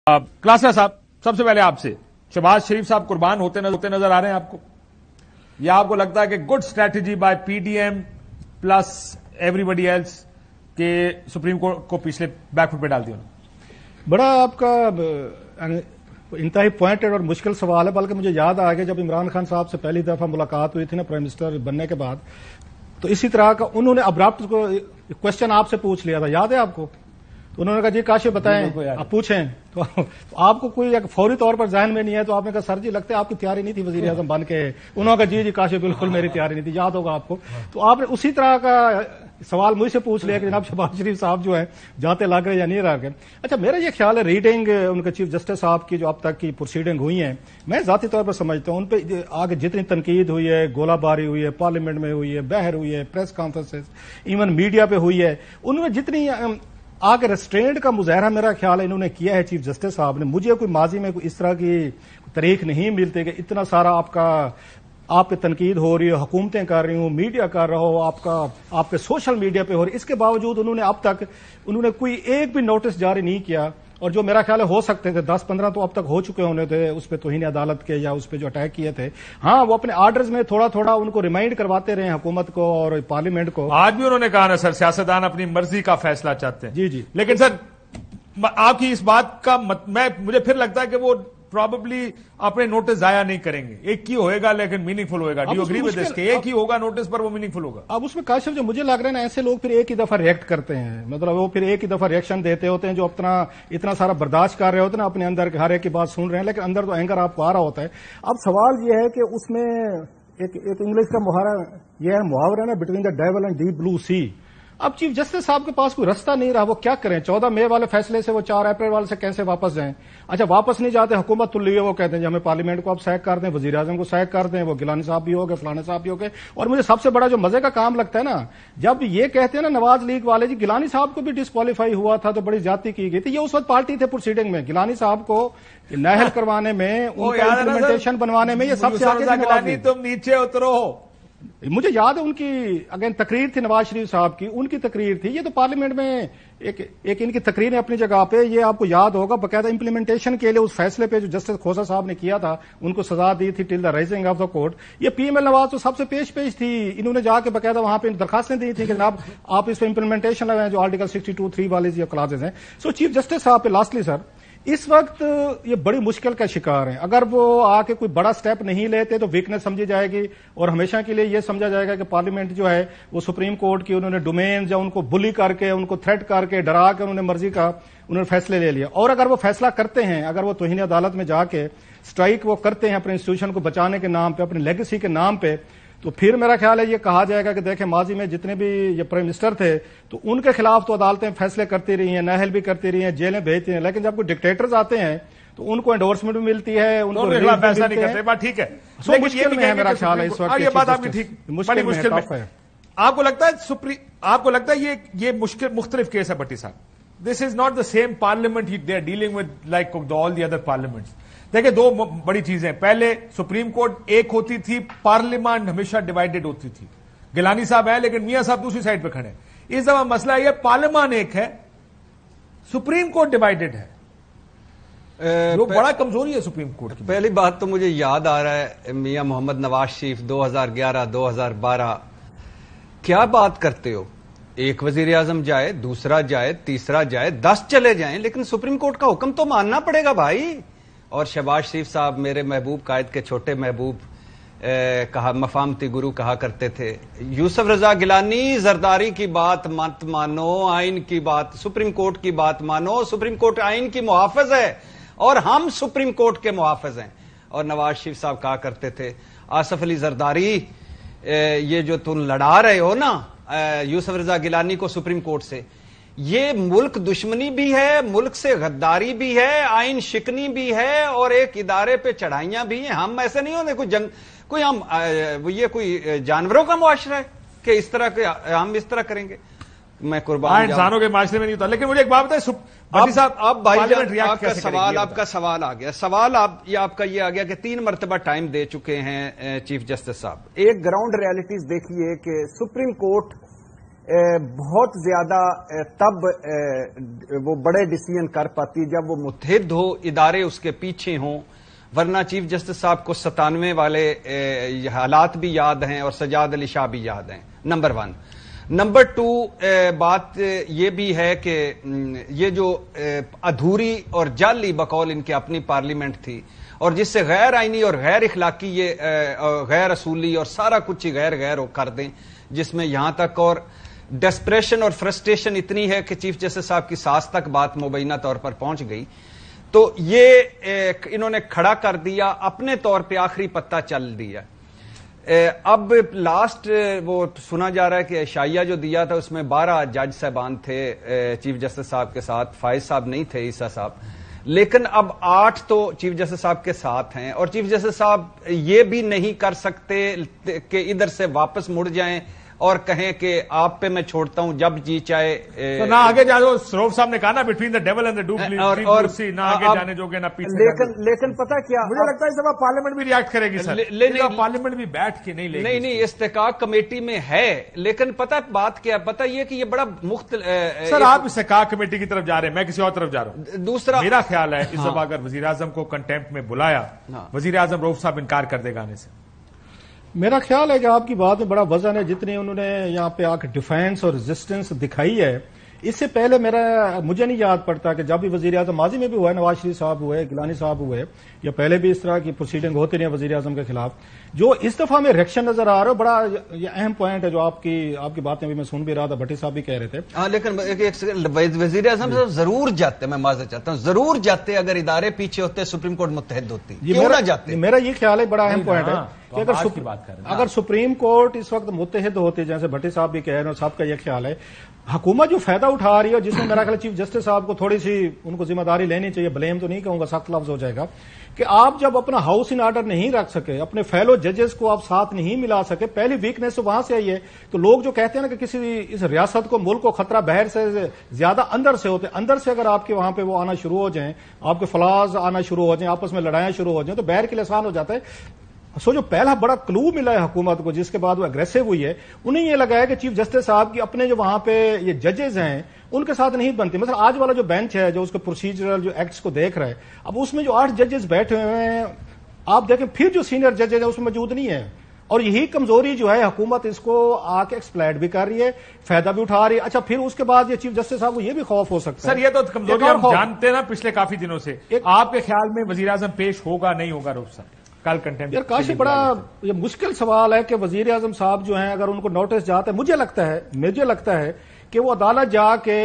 क्लासा साहब, सबसे पहले आपसे, शहबाज शरीफ साहब कुर्बान होते नजर आ रहे हैं आपको, या आपको लगता है कि good strategy by PDM plus everybody else के सुप्रीम कोर्ट को पिछले बैकफुट पे डाल दिया? बड़ा आपका इंतहाई पॉइंटेड और मुश्किल सवाल है। बल्कि मुझे याद आ गया जब इमरान खान साहब से पहली दफा मुलाकात हुई थी ना प्राइम मिनिस्टर बनने के बाद, तो इसी तरह का उन्होंने अब्राप्ट को क्वेश्चन आपसे पूछ लिया था, याद है आपको? तो उन्होंने कहा जी काशिफ बताएं, आप पूछें। तो आपको कोई फौरी तौर पर जहन में नहीं है, तो आपने कहा सर जी लगता है आपकी तैयारी नहीं थी वजीर आजम बन के। उन्होंने कहा जी काशिफ बिल्कुल मेरी तैयारी नहीं थी, याद होगा आपको। तो आपने उसी तरह का सवाल मुझसे पूछ लिया कि जनाब शहबाज शरीफ साहब जो है जाते लग रहे या नहीं लग रहे। अच्छा, मेरा ये ख्याल है रीडिंग उनके चीफ जस्टिस साहब की जो अब तक की प्रोसीडिंग हुई है, मैं जाती तौर पर समझता हूं उन पर आगे जितनी तनकीद हुई है, गोलाबारी हुई है, पार्लियामेंट में हुई है, बहर हुई है, प्रेस कॉन्फ्रेंसेस, इवन मीडिया पे हुई है, उनमें जितनी आगे रेस्ट्रेंट का मुजाहरा मेरा ख्याल है इन्होंने किया है चीफ जस्टिस साहब ने। मुझे कोई माजी में कोई इस तरह की तारीख नहीं मिलती कि इतना सारा आप पे तनकीद हो रही है, हुकूमतें कर रही हूं, मीडिया कर रहा हो, आपके सोशल मीडिया पे हो रही, इसके बावजूद उन्होंने अब तक कोई एक भी नोटिस जारी नहीं किया। और जो मेरा ख्याल है हो सकते थे 10-15 तो अब तक हो चुके होने थे उस पर तौहीन अदालत के या उस पर जो अटैक किए थे। हाँ, वो अपने आर्डर्स में थोड़ा थोड़ा उनको रिमाइंड करवाते रहे हुकूमत को और पार्लियामेंट को। आज भी उन्होंने कहा ना सर, सियासतदान अपनी मर्जी का फैसला चाहते हैं। जी जी, लेकिन सर आपकी इस बात का मुझे फिर लगता है कि वो प्रॉबेबली अपने नोटिस जाया नहीं करेंगे, एक ही होएगा लेकिन मीनिंगफुल होएगा। Do you agree with this? एक ही होगा नोटिस पर वो मीनिंगफुल होगा। अब उसमें काशिफ जो मुझे लग रहा है ना, ऐसे लोग फिर एक ही दफा रिएक्ट करते हैं, मतलब वो फिर एक ही दफा रिएक्शन देते होते हैं, जो अपना इतना सारा बर्दाश्त कर रहे होते हैं ना अपने अंदर, हर एक की बात सुन रहे हैं, लेकिन अंदर तो एंगर आपको आ रहा होता है। अब सवाल यह है कि उसमें एक इंग्लिश का मुहावरा है ना, between the devil and deep blue sea. अब चीफ जस्टिस साहब के पास कोई रास्ता नहीं रहा, वो क्या करें? 14 मई वाले फैसले से वो 4 अप्रैल वाले से कैसे वापस जाएं? अच्छा, वापस नहीं जाते, हुकूमत तुल्ली है, वो कहते हैं हमें पार्लियामेंट को आप सैक कर दें, वजीर आजम को सैक कर दें, वो गिलानी साहब भी हो गए, फलाने साहब भी हो गए। और मुझे सबसे बड़ा जो मजे का काम लगता है ना, जब ये कहते हैं ना नवाज लीग वाले जी गिलानी साहब को भी डिस्क्वालीफाई हुआ था तो बड़ी ज्यादती की गई थी, ये उस वक्त पार्टी थे प्रोसीडिंग में, गिलानी साहब को नाहल करवाने में, उनका इम्प्लीमेंटेशन बनवाने में, ये सबसे आगे। तुम नीचे उतरो। मुझे याद है उनकी अगेन तकरीर थी नवाज शरीफ साहब की, उनकी तकरीर थी, ये तो पार्लियामेंट में एक इनकी तकरीर है अपनी जगह पे, ये आपको याद होगा, बकायदा इंप्लीमेंटेशन के लिए उस फैसले पे जो जस्टिस खोसा साहब ने किया था, उनको सजा दी थी till the rising of the court. ये पीएमएल नवाज तो सबसे पेश थी, इन्होंने जाके बकायदा वहां पे दरखास्तें दी थी कि जनाब आप इस पर इंप्लीमेंटेशन लगाएं, जो आर्टिकल 62(3) वाले जो क्लाजेज हैं। सो चीफ जस्टिस साहब पे लास्टली सर इस वक्त ये बड़ी मुश्किल का शिकार हैं। अगर वो आके कोई बड़ा स्टेप नहीं लेते तो वीकनेस समझी जाएगी और हमेशा के लिए ये समझा जाएगा कि पार्लियामेंट जो है वो सुप्रीम कोर्ट की उन्होंने डोमेन या उनको बुली करके, उनको थ्रेट करके, डरा के उन्होंने मर्जी का उन्होंने फैसले ले लिया। और अगर वो फैसला करते हैं, अगर वो तौहीन अदालत में जाके स्ट्राइक वो करते हैं अपने इंस्टीट्यूशन को बचाने के नाम पे, अपनी लेगेसी के नाम पे, तो फिर मेरा ख्याल है ये कहा जाएगा कि देखें माजी में जितने भी ये प्राइम मिनिस्टर थे तो उनके खिलाफ तो अदालतें फैसले करती रही हैं, नाहल भी करती रही हैं, जेलें भेजती हैं, लेकिन जब कोई डिक्टेटर्स आते हैं तो उनको एंडोर्समेंट भी मिलती है, उनको फैसला नहीं करते। बात ठीक है, लेकिन मुश्किल में है मेरा ख्याल है इस वक्त। ये बात आपकी ठीक, बड़ी मुश्किल है। आपको लगता है ये मुश्किल मुख्तलिफ केस है भट्टी साहब? This is not the same parliament they are dealing with like all the other parliaments. देखिए, दो बड़ी चीजें, पहले सुप्रीम कोर्ट एक होती थी, पार्लियामेंट हमेशा डिवाइडेड होती थी। गिलानी साहब है लेकिन मियां साहब दूसरी साइड पे खड़े हैं। इस दफा मसला यह पार्लियामेंट एक है, सुप्रीम कोर्ट डिवाइडेड है, जो बड़ा कमजोरी है सुप्रीम कोर्ट की। पहली बात तो मुझे याद आ रहा है मियां मोहम्मद नवाज शरीफ 2011, 2012, क्या बात करते हो? एक वजीर आजम जाए, दूसरा जाए, तीसरा जाए, 10 चले जाएं, लेकिन सुप्रीम कोर्ट का हुक्म तो मानना पड़ेगा भाई। और शहबाज शरीफ साहब मेरे महबूब कायद के छोटे महबूब कहा, मफामती गुरु कहा करते थे, यूसुफ रजा गिलानी जरदारी की बात मत मानो, आइन की बात, सुप्रीम कोर्ट की बात मानो। सुप्रीम कोर्ट आइन की मुहाफिज है और हम सुप्रीम कोर्ट के मुहाफिज हैं। और नवाज शरीफ साहब कहा करते थे, आसफ अली जरदारी ये जो तुम लड़ा रहे हो ना यूसुफ रजा गिलानी को सुप्रीम कोर्ट से, ये मुल्क दुश्मनी भी है, मुल्क से गद्दारी भी है, आइन शिकनी भी है और एक इदारे पे चढ़ाइयां भी हैं। हम ऐसे नहीं होते कोई हम ये कोई जानवरों का मुआशरा है कि इस तरह के हम इस तरह करेंगे। मैं कुर्बान इंसानों के माशरे में नहीं होता। लेकिन मुझे एक बात बताए आप भाई, आपका सवाल आ गया, सवाल ये आपका ये आ गया कि 3 मरतबा टाइम दे चुके हैं चीफ जस्टिस साहब। एक ग्राउंड रियलिटीज देखिए कि सुप्रीम कोर्ट بہت زیادہ تب وہ بڑے ڈیسیژن کر پاتی جب وہ متحد ہو، ادارے اس کے پیچھے ہوں، ورنہ چیف جسٹس صاحب کو 97 والے حالات بھی یاد ہیں اور سجاد علی شاہ بھی یاد ہیں، نمبر 1۔ نمبر 2، بات یہ بھی ہے کہ یہ جو ادھوری اور جعلی بقول ان کی اپنی پارلیمنٹ تھی، اور جس سے غیر آئینی اور غیر اخلاقی یہ غیر اصولی اور سارا کچھ ہی غیر کر دیں، جس میں یہاں تک اور ڈیسپریشن اور فرسٹریشن اتنی ہے کہ چیف جسٹس صاحب کی سانس تک بات مبینہ طور پر پہنچ گئی، تو یہ انہوں نے کھڑا کر دیا، اپنے طور پہ آخری پتہ چل دیا۔ اب لاسٹ وہ سنا جا رہا ہے کہ عشائیہ جو دیا تھا اس میں 12 جج صاحبان تھے چیف جسٹس صاحب کے ساتھ، فائز صاحب نہیں تھے، عیسیٰ صاحب، لیکن اب 8 تو چیف جسٹس صاحب کے ساتھ ہیں، اور چیف جسٹس صاحب یہ بھی نہیں کر سکتے کہ ادھر سے واپس مڑ جائیں اور کہیں کہ آپ پہ میں چھوڑتا ہوں جب جی چاہے۔ نہ آگے جا جو سروف صاحب نے کہا نا، between the dual and the du Plessis, نہ آگے جانے جو گے نہ پیچھے۔ لیکن پتہ کیا، مجھے لگتا ہے اس دفعہ پارلیمنٹ بھی ریاکٹ کرے گی سر، پارلیمنٹ بھی بیٹھ کے نہیں لے گی۔ نہیں، استحقاق کمیٹی میں ہے، لیکن پتہ بات کیا، پتہ یہ کہ یہ بڑا مختلف۔ سر آپ استحقاق کمیٹی کی طرف جا رہے ہیں، میں کسی اور طرف جا رہا ہوں۔ دوسرا میرا خیال ہے اس دفعہ اگر وزیر اعظم کو کنٹیمپٹ میں بلایا، وزیر اعظم رؤف صاحب انکار کر دے گا آنے سے۔ میرا خیال ہے کہ آپ کی بات میں بڑا وزن ہے، جتنی انہوں نے یہاں پہ آ کے ڈیفینس اور ریزسٹنس دکھائی ہے۔ اس سے پہلے مجھے نہیں یاد پڑتا کہ جب بھی وزیر اعظم ماضی میں بھی ہوا ہے، نواز شریف صاحب ہوئے، گیلانی صاحب ہوئے، یا پہلے بھی اس طرح کی پروسیڈنگ ہوتی رہی ہے وزیر اعظم کے خلاف، جو اس دفعہ میں ریئیکشن نظر آ رہا ہے، بڑا یہ اہم پوائنٹ ہے جو آپ کی باتیں بھی میں سن بھی رہا تھا، بھٹی صاحب بھی کہہ رہے تھے۔ ہاں، لیکن وزیر اعظم صاحب ضرور جاتے، میں معذرت چاہتا ہوں، ضرور جاتے اگر ادارے پیچھے ہوتے، سپریم کورٹ متحد ہوتی، کیوں نہ جاتے؟ میرا یہ خیال ہے بڑا اہم پوائنٹ ہے کہ اگر سپریم کورٹ اس وقت متحد ہوتی، جیسے بھٹی صاحب بھی کہہ رہے ہیں، صاحب کا یہ خیال ہے، حکومت جو فائدہ اٹھا رہی ہے، جس میں میرا خیال چیف جسٹس صاحب کو تھوڑی سی ان کو ذمہ داری لینی چاہیے، بلیم تو نہیں کہوں گا، سخت لفظ ہو جائے گا، کہ آپ جب اپنا ہاؤس ان آرڈر نہیں رکھ سکے، اپنے فیلو ججز کو آپ ساتھ نہیں ملا سکے، پہلی ویکنیس تو وہاں سے آئی ہے۔ تو لوگ جو کہتے ہیں نا کہ کسی اس ریاست کو، ملک کو خطرہ باہر سے زیادہ اندر سے ہوتے، اندر سے اگر آپ کے وہاں پہ وہ آنا شروع ہو جائیں، آپ کے فلاز آنا شروع ہو جائیں، آپس میں لڑائیاں شروع ہو جائیں، تو باہر کے لیے آسان ہو جاتا ہے۔ سو جو پہلا بڑا کلو ملا ہے حکومت کو، جس کے بعد وہ اگریسو ہوئی ہے، انہیں یہ لگا ہے کہ چیف جسٹس صاحب کی اپنے جو وہاں پہ یہ ججز ہیں ان کے ساتھ نہیں بنتی۔ مثلا آج والا جو بینچ ہے جو اس کے پروسیجرل جو ایکٹس کو دیکھ رہا ہے، اب اس میں جو 8 ججز بیٹھے ہوئے ہیں، آپ دیکھیں پھر جو سینئر ججز ہیں اس میں موجود نہیں ہے، اور یہی کمزوری جو ہے حکومت اس کو آ کے ایکسپلائٹ بھی کر رہی ہے، فائدہ بھی اٹھا رہی ہے۔ اچھا، پھر اس کے بعد یہ چیف جسٹس صاحب کو یہ بھی خوف ہو سکتا ہے۔ سر یہ تو کمزوری ہم جانتے ہیں نا پچھلے کافی دنوں سے، آپ کے خیال میں وزیر اعظم پیش ہوگا نہیں ہوگا رؤف صاحب کل کنٹیمپٹ؟ یار کاشی بڑا یہ مشکل سوال ہے کہ وزیر اعظم صاحب جو ہیں اگر ان کو نوٹس جاتا ہے، مجھے لگتا ہے کہ وہ عدالت جا کے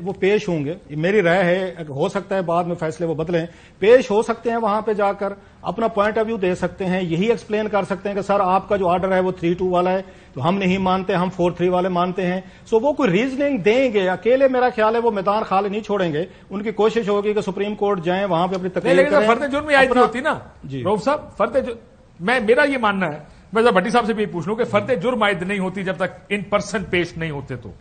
وہ پیش ہوں گے، میری رائے ہے، ہو سکتا ہے بعد میں فیصلے وہ بدلیں، پیش ہو سکتے ہیں، وہاں پہ جا کر اپنا پوائنٹ آف ویو دے سکتے ہیں، یہی ایکسپلین کر سکتے ہیں کہ سر آپ کا جو آرڈر ہے وہ 3-2 والا ہے، تو ہم نہیں مانتے، ہم 4-3 والے مانتے ہیں۔ سو وہ کوئی ریزننگ دیں گے، اکیلے میرا خیال ہے وہ میدان خالی نہیں چھوڑیں گے، ان کی کوشش ہوگی کہ سپریم کورٹ جائیں، وہاں پہ اپنی تقریر کریں۔ فرد جرم میں آئی ہوتی نا رؤف صاحب، فرد میرا یہ ماننا ہے، میں بھٹی صاحب سے بھی پوچھ لوں کہ فرد جرم عائد نہیں ہوتی جب تک ان پرسن پیش نہیں ہوتے تو